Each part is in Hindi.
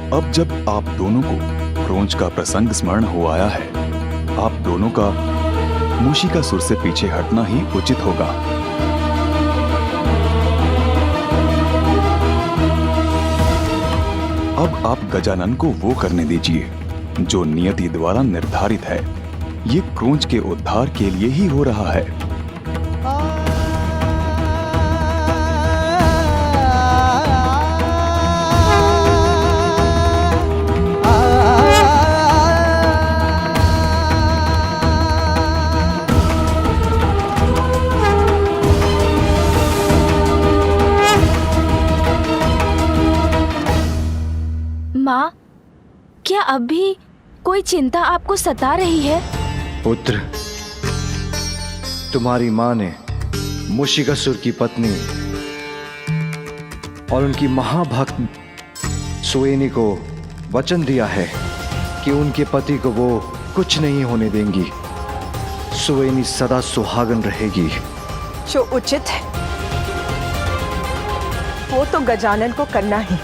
अब जब आप दोनों को क्रोंच का प्रसंग स्मरण हो आया है, आप दोनों का मूषिकासुर से पीछे हटना ही उचित होगा। अब आप गजानन को वो करने दीजिए जो नियति द्वारा निर्धारित है। ये क्रोंच के उद्धार के लिए ही हो रहा है। माँ, क्या अब भी कोई चिंता आपको सता रही है? पुत्र, तुम्हारी माँ ने मूषिकासुर की पत्नी और उनकी महाभक्त सुवेनी को वचन दिया है कि उनके पति को वो कुछ नहीं होने देंगी। सुवेनी सदा सुहागन रहेगी। जो उचित है वो तो गजानन को करना ही,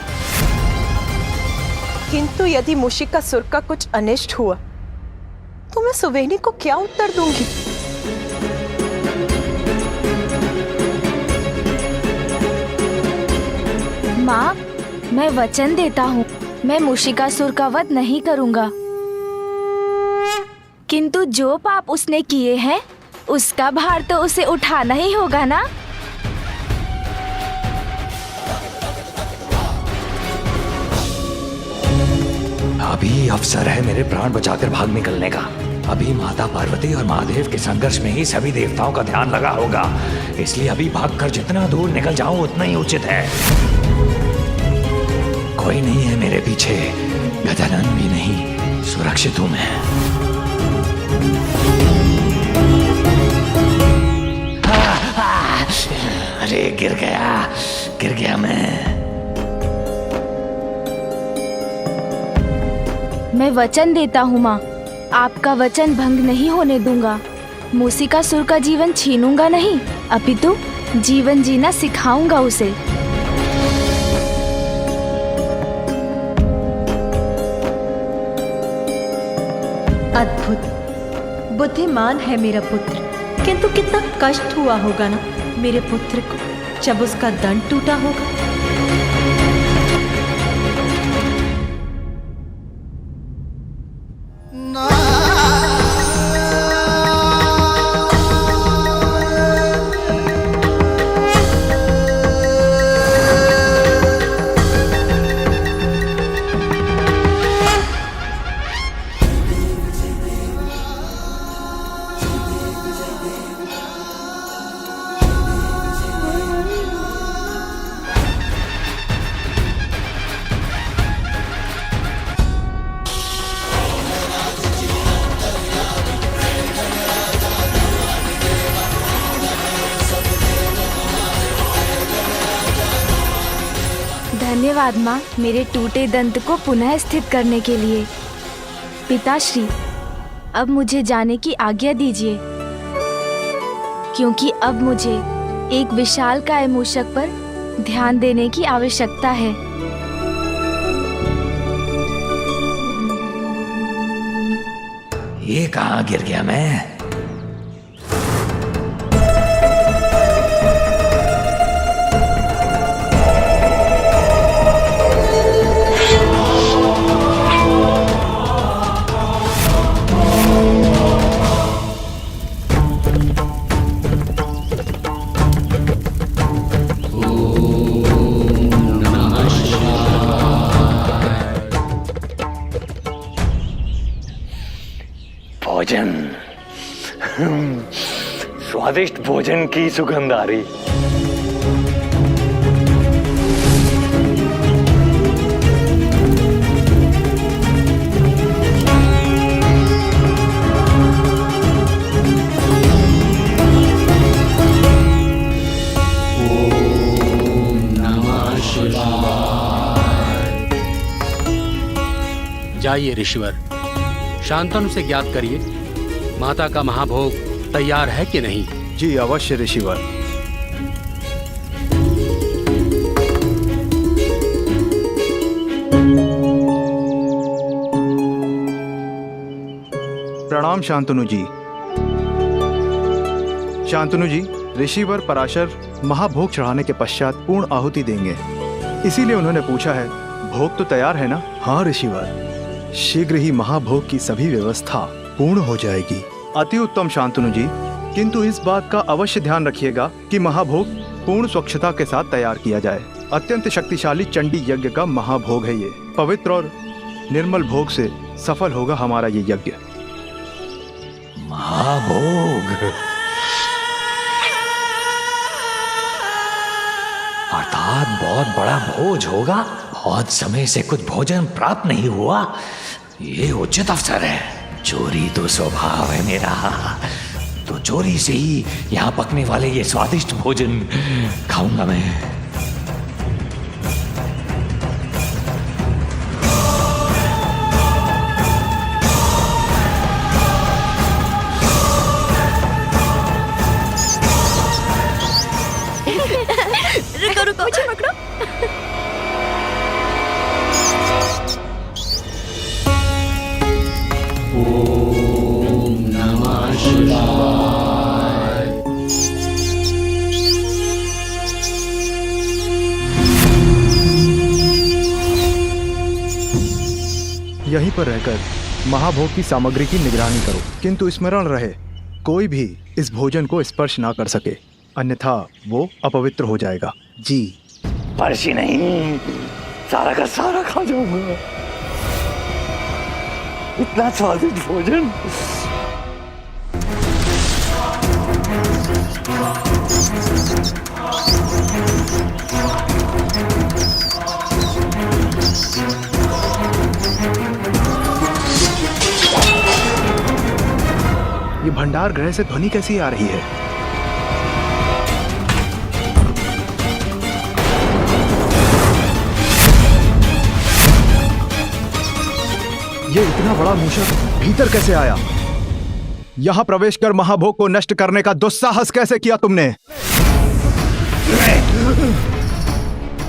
किंतु यदि मूषिकासुर का कुछ अनिष्ट हुआ तो मैं सुवेनी को क्या उत्तर दूंगी? माँ, मैं वचन देता हूँ, मैं मूषिकासुर का वध नहीं करूँगा। किंतु जो पाप उसने किए हैं उसका भार तो उसे उठाना ही होगा ना। अभी अवसर है मेरे प्राण बचाकर भाग निकलने का। अभी माता पार्वती और महादेव के संघर्ष में ही सभी देवताओं का ध्यान लगा होगा, इसलिए अभी भागकर जितना दूर निकल जाऊं उतना ही उचित है। कोई नहीं है मेरे पीछे, गजानन भी नहीं, सुरक्षित हूं मैं। अरे गिर गया मैं वचन देता हूँ माँ, आपका वचन भंग नहीं होने दूंगा। मूषिकासुर का जीवन छीनूंगा नहीं, अपितु जीवन जीना सिखाऊंगा उसे। अद्भुत बुद्धिमान है मेरा पुत्र, किंतु कितना कष्ट हुआ होगा ना मेरे पुत्र को जब उसका दंड टूटा होगा। धन्यवाद माँ, मेरे टूटे दंत को पुनः स्थित करने के लिए। पिताश्री, अब मुझे जाने की आज्ञा दीजिए, क्योंकि अब मुझे एक विशालकाय मूषक पर ध्यान देने की आवश्यकता है। ये कहाँ गिर गया मैं? भोजन, स्वादिष्ट भोजन की सुगंध आ रही। जाइए ऋषिवर, शांतनु से ज्ञात करिए माता का महाभोग तैयार है कि नहीं। जी अवश्य ऋषिवर। प्रणाम शांतनु जी। शांतनु जी, ऋषिवर पराशर महाभोग चढ़ाने के पश्चात पूर्ण आहुति देंगे, इसीलिए उन्होंने पूछा है भोग तो तैयार है ना? हाँ ऋषिवर, शीघ्र ही महाभोग की सभी व्यवस्था पूर्ण हो जाएगी। अति उत्तम शांतनु जी, किंतु इस बात का अवश्य ध्यान रखिएगा कि महाभोग पूर्ण स्वच्छता के साथ तैयार किया जाए। अत्यंत शक्तिशाली चंडी यज्ञ का महाभोग है ये। पवित्र और निर्मल भोग से सफल होगा हमारा ये यज्ञ। महाभोग अर्थात बहुत बड़ा भोज होगा। बहुत समय से कुछ भोजन प्राप्त नहीं हुआ, ये उचित अवसर है। चोरी तो स्वभाव है मेरा, तो चोरी से ही यहाँ पकने वाले ये स्वादिष्ट भोजन खाऊंगा मैं। रुको रुको, मुझे पकड़ो। यहीं पर रहकर महाभोग की सामग्री की निगरानी करो, किंतु स्मरण रहे कोई भी इस भोजन को स्पर्श ना कर सके, अन्यथा वो अपवित्र हो जाएगा। जी। स्पर्श नहीं, सारा का सारा खा जाऊंगा। इतना स्वादिष्ट भोजन। ये भंडार गृह से ध्वनि कैसी आ रही है? ये इतना बड़ा मूषक भीतर कैसे आया? यहाँ प्रवेश कर महाभोग को नष्ट करने का दुस्साहस कैसे किया तुमने?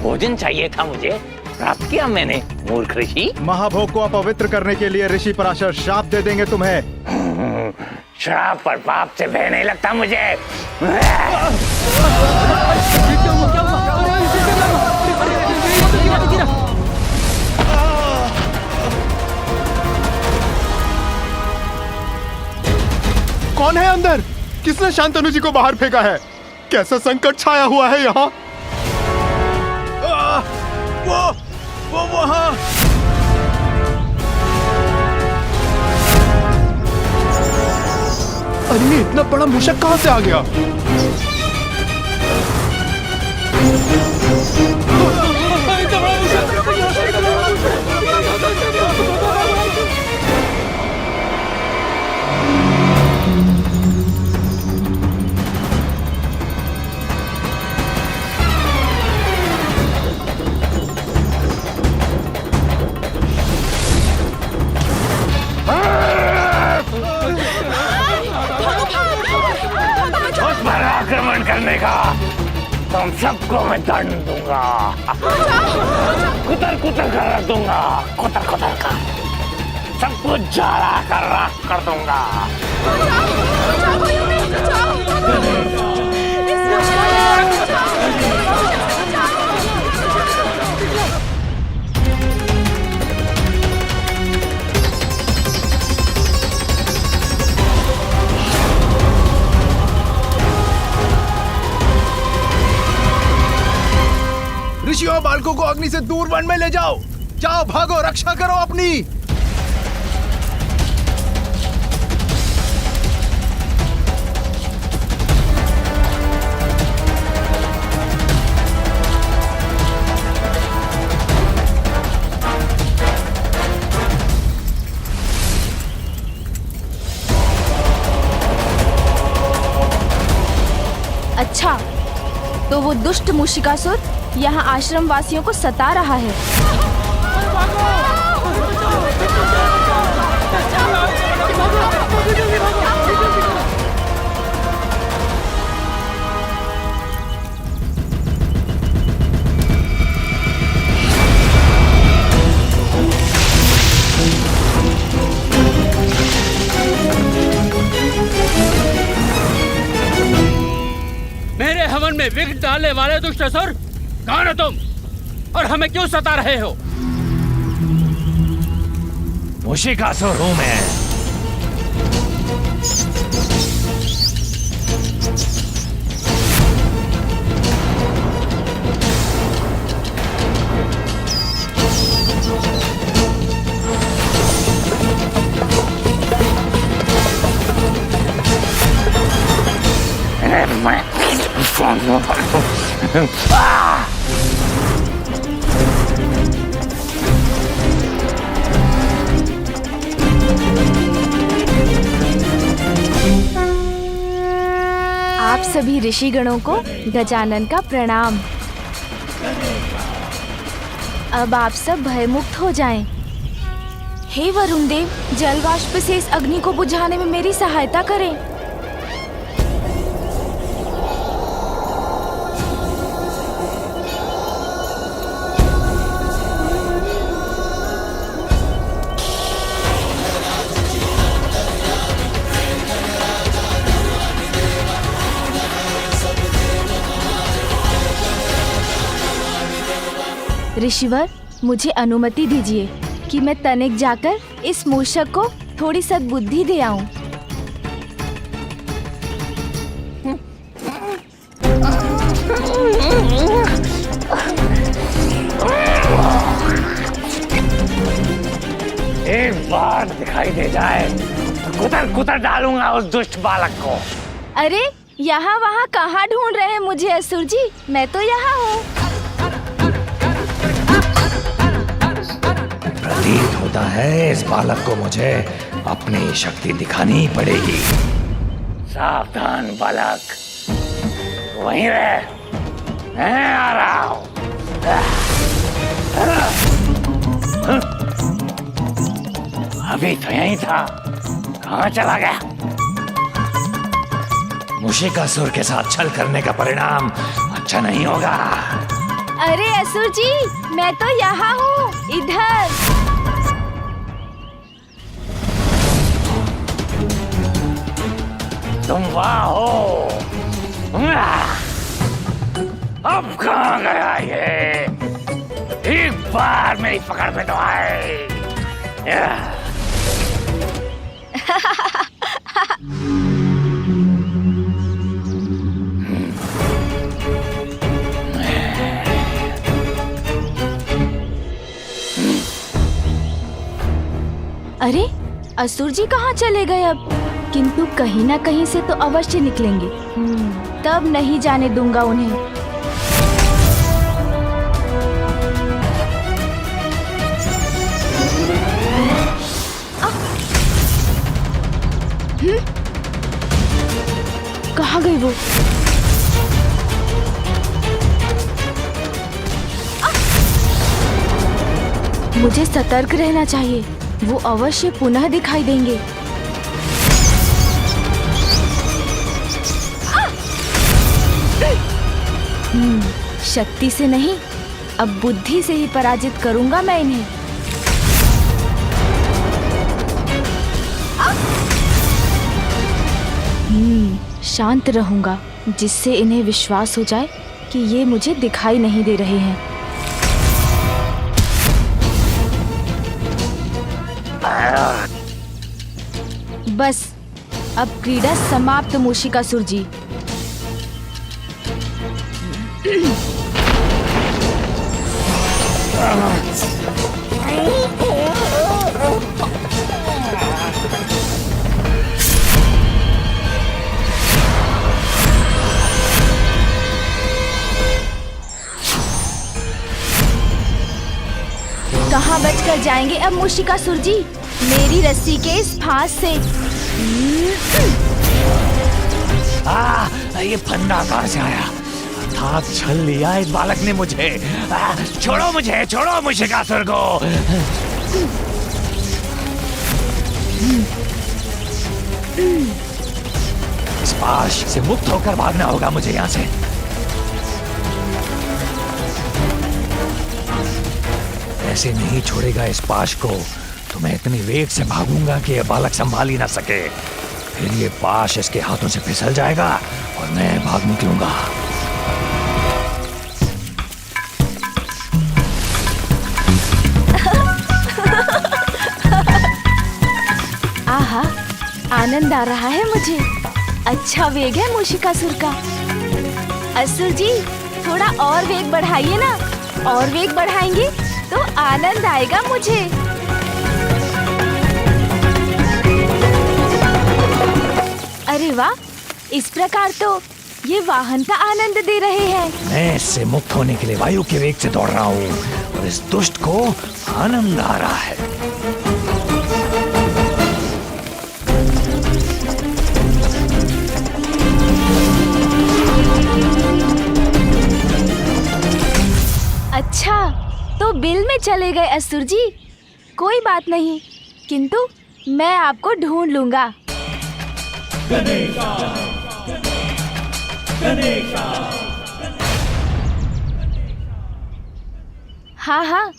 भोजन चाहिए था मुझे, प्राप्त किया मैंने, मूर्ख ऋषि। महाभोग को अपवित्र करने के लिए ऋषि पराशर श्राप दे देंगे तुम्हें। श्राप पर पाप से भय नहीं लगता मुझे। कौन है अंदर? किसने शांतनु जी को बाहर फेंका है? कैसा संकट छाया हुआ है यहाँ? वो वहां। अरे ये इतना बड़ा मूषक कहां से आ गया? आक्रमण करने का तुम सबको मैं दंड दूंगा। कुतर कुतर कर रख दूंगा, कुतर कुतर कर सब कुछ जाड़ा कर राख कर दूंगा। ऋषियों और बालकों को अग्नि से दूर वन में ले जाओ। जाओ, भागो, रक्षा करो अपनी। अच्छा, तो वो दुष्ट मूषिकासुर यहाँ आश्रम वासियों को सता रहा है। में विघ्न डालने वाले दुष्ट असुर, कौन हो तुम और हमें क्यों सता रहे हो? मूषिकासुर हूं मैं। आप सभी ऋषिगणों को गजानन का प्रणाम। अब आप सब भयमुक्त हो जाएं। हे वरुण देव, जल वाष्प से इस अग्नि को बुझाने में मेरी सहायता करें। ऋषिवर, मुझे अनुमति दीजिए कि मैं तनिक जाकर इस मूषक को थोड़ी सद्बुद्धि दे आऊं। एक बार दिखाई दे जाए तो कुतर कुतर डालूंगा उस दुष्ट बालक को। अरे यहाँ वहाँ कहाँ ढूंढ रहे हैं मुझे असुर जी? मैं तो यहाँ हूँ। प्रतीत होता है इस बालक को मुझे अपनी शक्ति दिखानी पड़ेगी। सावधान बालक, वहीं रह, मैं आ रहा हूं। अभी तो यहीं था, कहाँ चला गया? मूषिकासुर के साथ छल करने का परिणाम अच्छा नहीं होगा। अरे असुर जी, मैं तो यहाँ हूँ, इधर। तुम वहाँ हो? अब कहाँ गया ये? एक बार मेरी पकड़ में तो आए। अरे असुर जी कहाँ चले गए अब? किंतु कहीं ना कहीं से तो अवश्य निकलेंगे। तब नहीं जाने दूंगा उन्हें। कहाँ गई वो? मुझे सतर्क रहना चाहिए, वो अवश्य पुनः दिखाई देंगे। शक्ति से नहीं, अब बुद्धि से ही पराजित करूंगा मैं इन्हें। शांत रहूंगा, जिससे इन्हें विश्वास हो जाए कि ये मुझे दिखाई नहीं दे रहे हैं। बस, अब क्रीड़ा समाप्त मूषिकासुर जी। कहाँ बचकर जाएंगे अब मूषिकासुर जी मेरी रस्सी के इस फांस से? ये फंदा कहाँ से आया? अर्थात छल लिया इस बालक ने मुझे। छोड़ो मुझे, छोड़ो मूषिकासुर को। इस पाश से मुक्त होकर भागना होगा मुझे यहाँ से। ऐसे नहीं छोड़ेगा इस पाश को तो मैं इतनी वेग से भागूंगा कि यह बालक संभाल ही ना सके। फिर ये पाश इसके हाथों से फिसल जाएगा और मैं भाग निकलूंगा। आनंद आ रहा है मुझे। अच्छा वेग है मूषिकासुर का। असुर जी थोड़ा और वेग बढ़ाइए ना, और वेग बढ़ाएंगे तो आनंद आएगा मुझे। अरे वाह, इस प्रकार तो ये वाहन का आनंद दे रहे हैं। मैं इससे मुक्त होने के लिए वायु के वेग से दौड़ रहा हूँ और इस दुष्ट को आनंद आ रहा है। अच्छा, तो बिल में चले गए असुर जी। कोई बात नहीं, किंतु मैं आपको ढूंढ लूंगा। हाँ हाँ,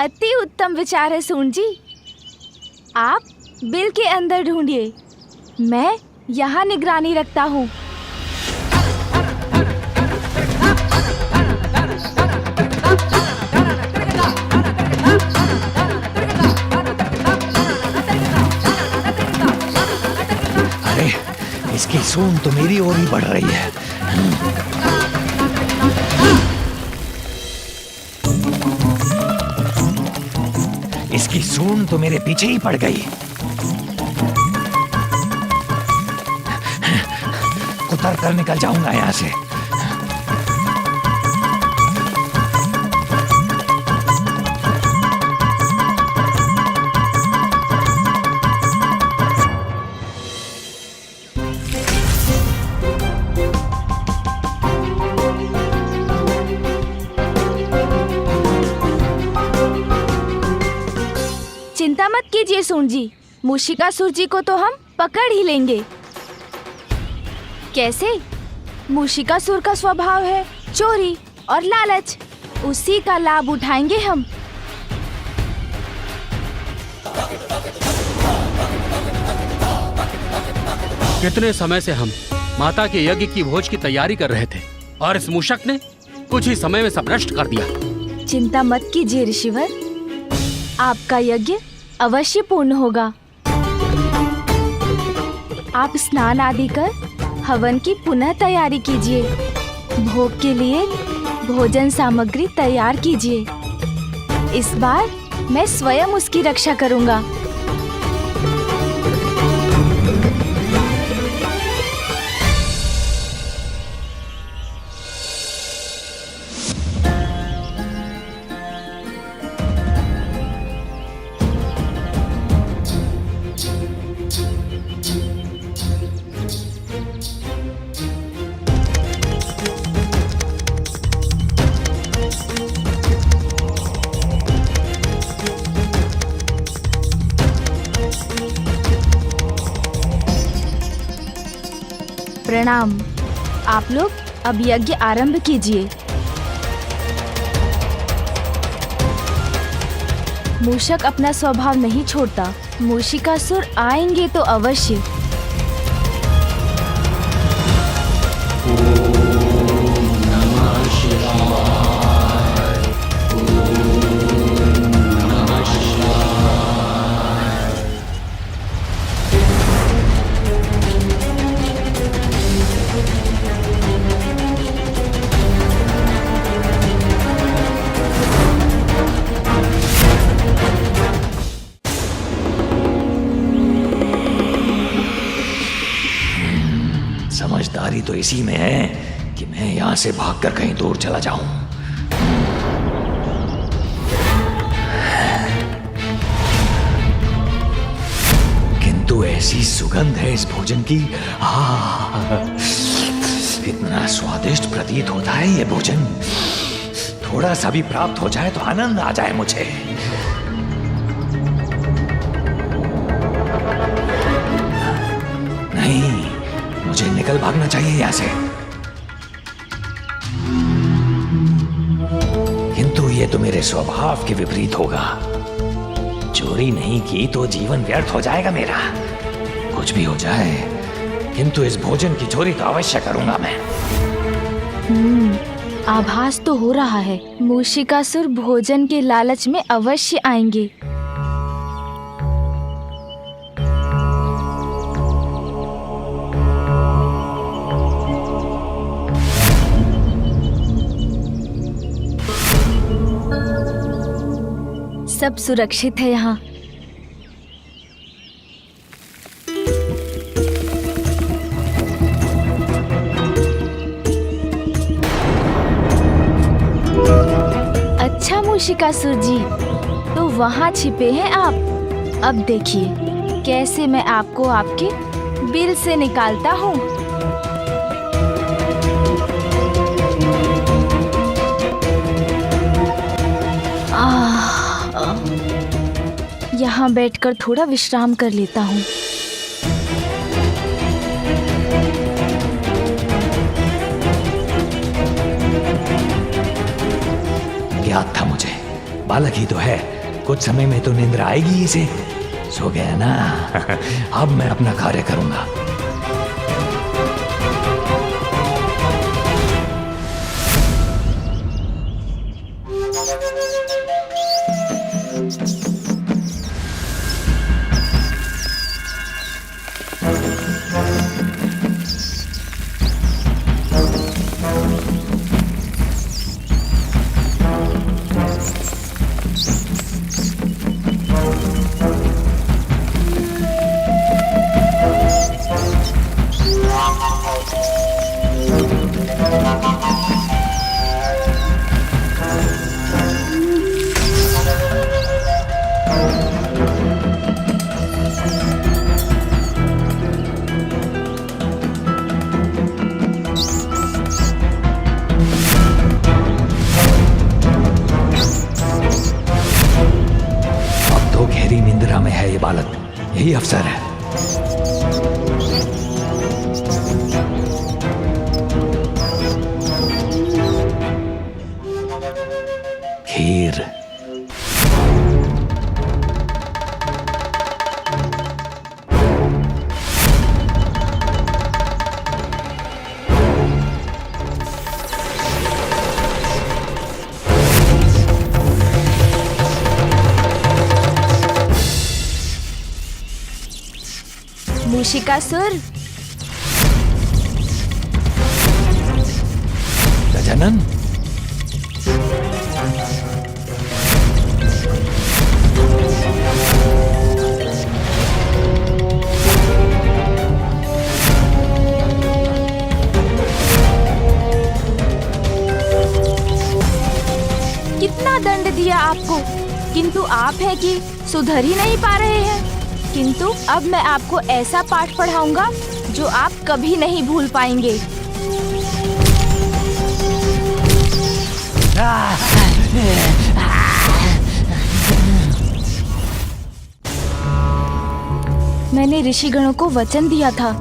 अति उत्तम विचार है सूंड जी। आप बिल के अंदर ढूंढिए, मैं यहाँ निगरानी रखता हूँ। अरे इसकी सूंड तो मेरी ओर ही बढ़ रही है। इसकी सूंड तो मेरे पीछे ही पड़ गई। उतर कर निकल जाऊंगा यहाँ से। चिंता मत कीजिए सूंड जी, मूषिकासुर जी को तो हम पकड़ ही लेंगे। कैसे? मूषिकासुर का स्वभाव है चोरी और लालच, उसी का लाभ उठाएंगे हम। कितने समय से हम माता के यज्ञ की भोज की तैयारी कर रहे थे और इस मूषक ने कुछ ही समय में सब नष्ट कर दिया। चिंता मत कीजिए ऋषिवर, आपका यज्ञ अवश्य पूर्ण होगा। आप स्नान आदि कर हवन की पुनः तैयारी कीजिए। भोग के लिए भोजन सामग्री तैयार कीजिए। इस बार मैं स्वयं उसकी रक्षा करूंगा। प्रणाम। आप लोग अब यज्ञ आरंभ कीजिए। मूषक अपना स्वभाव नहीं छोड़ता, मूषिकासुर आएंगे तो अवश्य। समझदारी तो इसी में है कि मैं यहाँ से भागकर कहीं दूर चला जाऊं। किंतु ऐसी सुगंध है इस भोजन की, इतना स्वादिष्ट प्रतीत होता है ये भोजन। थोड़ा सा भी प्राप्त हो जाए तो आनंद आ जाए मुझे। नहीं, मुझे निकल भागना चाहिए यहाँ से। किंतु ये तो मेरे स्वभाव के विपरीत होगा। चोरी नहीं की तो जीवन व्यर्थ हो जाएगा मेरा। कुछ भी हो जाए, किंतु इस भोजन की चोरी तो अवश्य करूंगा मैं। आभास तो हो रहा है मूषिकासुर भोजन के लालच में अवश्य आएंगे। सब सुरक्षित है यहाँ। अच्छा मूषिकासुर जी, तो वहाँ छिपे हैं आप। अब देखिए कैसे मैं आपको आपके बिल से निकालता हूँ। यहाँ बैठकर थोड़ा विश्राम कर लेता हूँ। याद था मुझे, बालक ही तो है, कुछ समय में तो निंद्रा आएगी इसे। सो गया ना। अब मैं अपना कार्य करूंगा। निंद्रा में है ये बालक, यही अवसर है। खीर। मूषिकासुर, गजानन, कितना दंड दिया आपको, किंतु आप हैं कि सुधर ही नहीं पा रहे हैं। किंतु अब मैं आपको ऐसा पाठ पढ़ाऊंगा जो आप कभी नहीं भूल पाएंगे। मैंने ऋषिगणों को वचन दिया था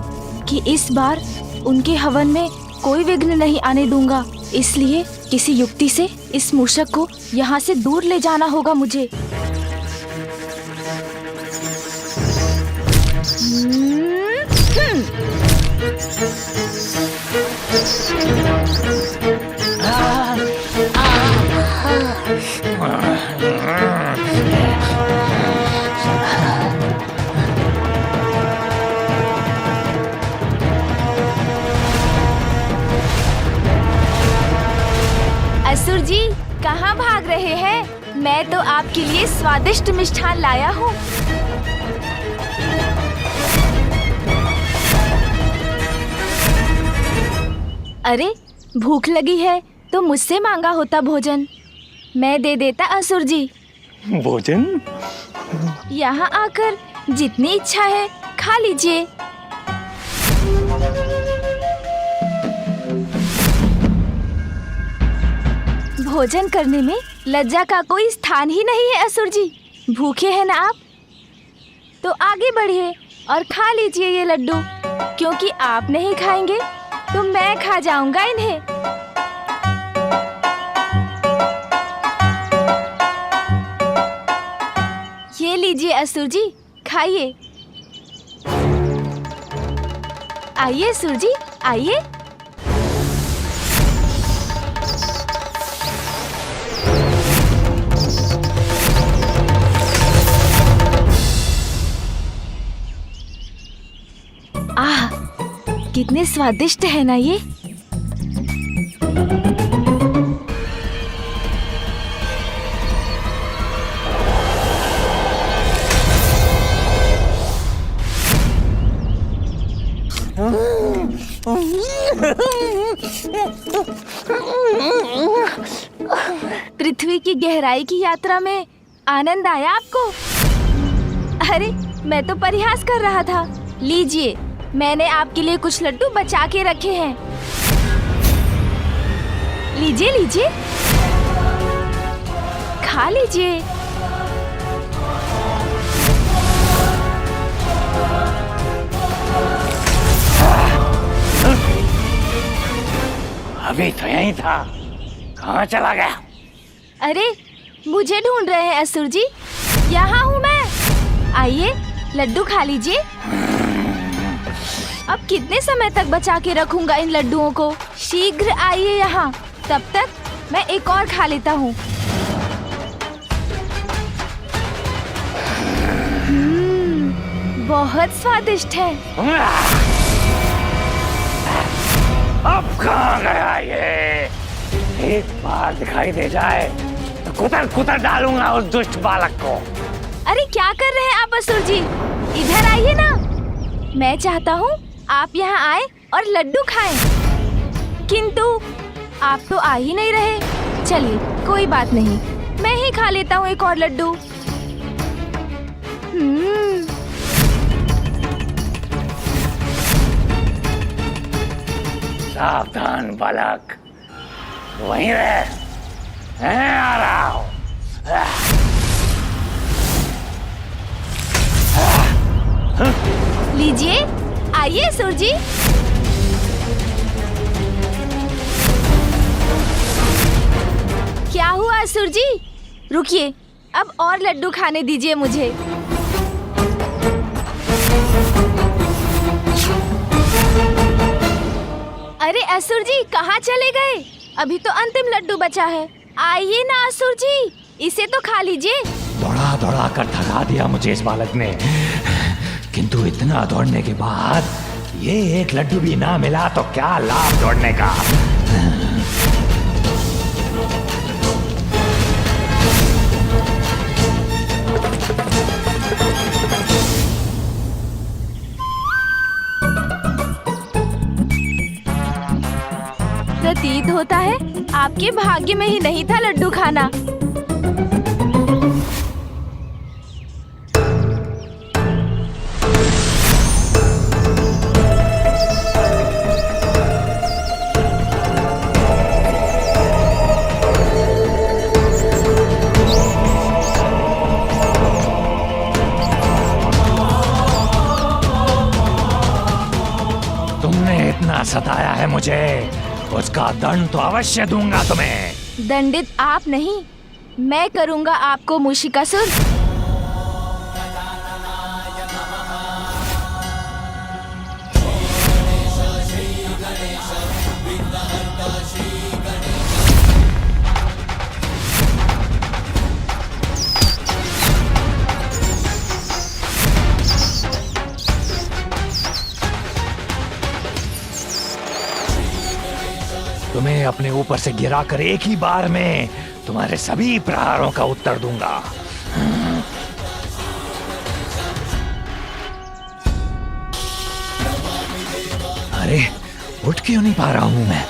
कि इस बार उनके हवन में कोई विघ्न नहीं आने दूंगा, इसलिए किसी युक्ति से इस मूषक को यहाँ से दूर ले जाना होगा मुझे। असुर जी, कहाँ भाग रहे हैं? मैं तो आपके लिए स्वादिष्ट मिष्ठान लाया हूँ। अरे, भूख लगी है तो मुझसे मांगा होता भोजन, मैं दे देता असुर जी। भोजन? यहाँ आकर जितनी इच्छा है खा लीजिए। भोजन करने में लज्जा का कोई स्थान ही नहीं है असुर जी। भूखे हैं ना आप, तो आगे बढ़िए और खा लीजिए ये लड्डू, क्योंकि आप नहीं खाएंगे तो मैं खा जाऊंगा इन्हें। ये लीजिए असुर जी, खाइए। आइए असुर जी, आइए। आह, कितने स्वादिष्ट है ना ये। पृथ्वी की गहराई की यात्रा में आनंद आया आपको? अरे मैं तो परिहास कर रहा था। लीजिए, मैंने आपके लिए कुछ लड्डू बचा के रखे हैं। लीजिए लीजिए, खा लीजिए। अभी तो यहीं था, कहाँ चला गया? अरे मुझे ढूंढ रहे हैं असुर जी? यहाँ हूँ मैं। आइए लड्डू खा लीजिए। अब कितने समय तक बचा के रखूंगा इन लड्डुओं को? शीघ्र आइए यहाँ, तब तक मैं एक और खा लेता हूँ। बहुत स्वादिष्ट है। अब कहाँ गया ये? एक बार दिखाई दे जाए तो कुतर कुतर डालूंगा उस दुष्ट बालक को। अरे क्या कर रहे हैं आप असुर जी? इधर आइए ना। मैं चाहता हूँ आप यहाँ आए और लड्डू खाएं, किंतु आप तो आ ही नहीं रहे। चलिए कोई बात नहीं, मैं ही खा लेता हूँ एक और लड्डू। सावधान बालक, वहीं रह, मैं आ रहा हूँ। लीजिए, आइए असुर जी। क्या हुआ असुर जी? रुकिए, अब और लड्डू खाने दीजिए मुझे। अरे असुर जी कहाँ चले गए? अभी तो अंतिम लड्डू बचा है। आइए ना असुर जी, इसे तो खा लीजिए। दौड़ा दौड़ा कर थका दिया मुझे इस बालक ने, किंतु इतना दौड़ने के बाद ये एक लड्डू भी ना मिला तो क्या लाभ दौड़ने का। प्रतीत होता है आपके भाग्य में ही नहीं था लड्डू खाना। तुमने इतना सताया है मुझे, उसका दंड तो अवश्य दूंगा तुम्हें। दंडित आप नहीं, मैं करूंगा आपको मूषिकासुर। तुम्हें अपने ऊपर से गिराकर एक ही बार में तुम्हारे सभी प्रहारों का उत्तर दूंगा। अरे उठ क्यों नहीं पा रहा हूं मैं?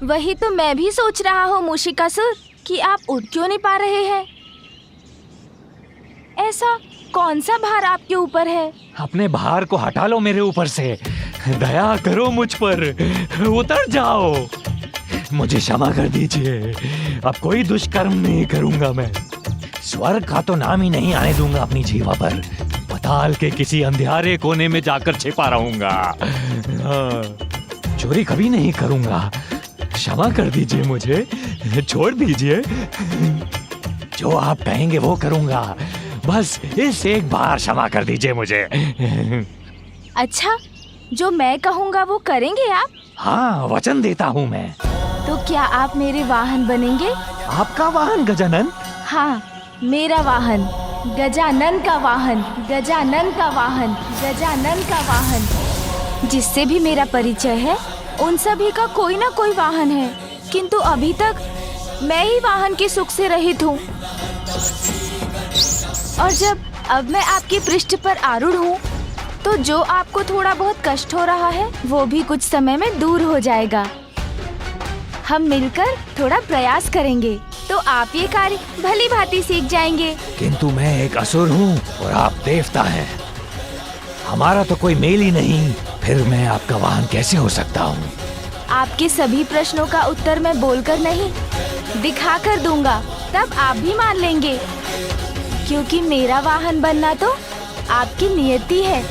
वही तो मैं भी सोच रहा हूँ मूषिकासुर कि आप उठ क्यों नहीं पा रहे हैं। ऐसा कौन सा भार आपके ऊपर है? अपने भार को हटा लो मेरे ऊपर से, दया करो मुझ पर, उतर जाओ। मुझे क्षमा कर दीजिए, अब कोई दुष्कर्म नहीं करूंगा मैं। स्वर्ग का तो नाम ही नहीं आने दूंगा अपनी जीवा पर, पाताल के किसी अंधियारे कोने में जाकर छिपा रहूंगा। चोरी कभी नहीं करूंगा, क्षमा कर दीजिए मुझे, छोड़ दीजिए। जो आप कहेंगे वो करूंगा, बस इस एक बार क्षमा कर दीजिए मुझे। अच्छा, जो मैं कहूँगा वो करेंगे आप? हाँ, वचन देता हूँ मैं। तो क्या आप मेरे वाहन बनेंगे? आपका वाहन गजानन? हाँ, मेरा वाहन, गजानन का वाहन, गजानन का वाहन, गजानन का वाहन। जिससे भी मेरा परिचय है, उन सभी का कोई ना कोई वाहन है। किंतु अभी तक मैं ही वाहन के सुख से रहित हूँ। और जब अब मैं आपके पृष्ठ पर आरूढ़ हूँ, तो जो आपको थोड़ा बहुत कष्ट हो रहा है वो भी कुछ समय में दूर हो जाएगा। हम मिलकर थोड़ा प्रयास करेंगे तो आप ये कार्य भली भांति सीख जाएंगे। किंतु मैं एक असुर हूँ और आप देवता हैं। हमारा तो कोई मेल ही नहीं, फिर मैं आपका वाहन कैसे हो सकता हूँ? आपके सभी प्रश्नों का उत्तर मैं बोलकर नहीं, दिखा कर दूंगा, तब आप भी मान लेंगे, क्योंकि मेरा वाहन बनना तो आपकी नियति है।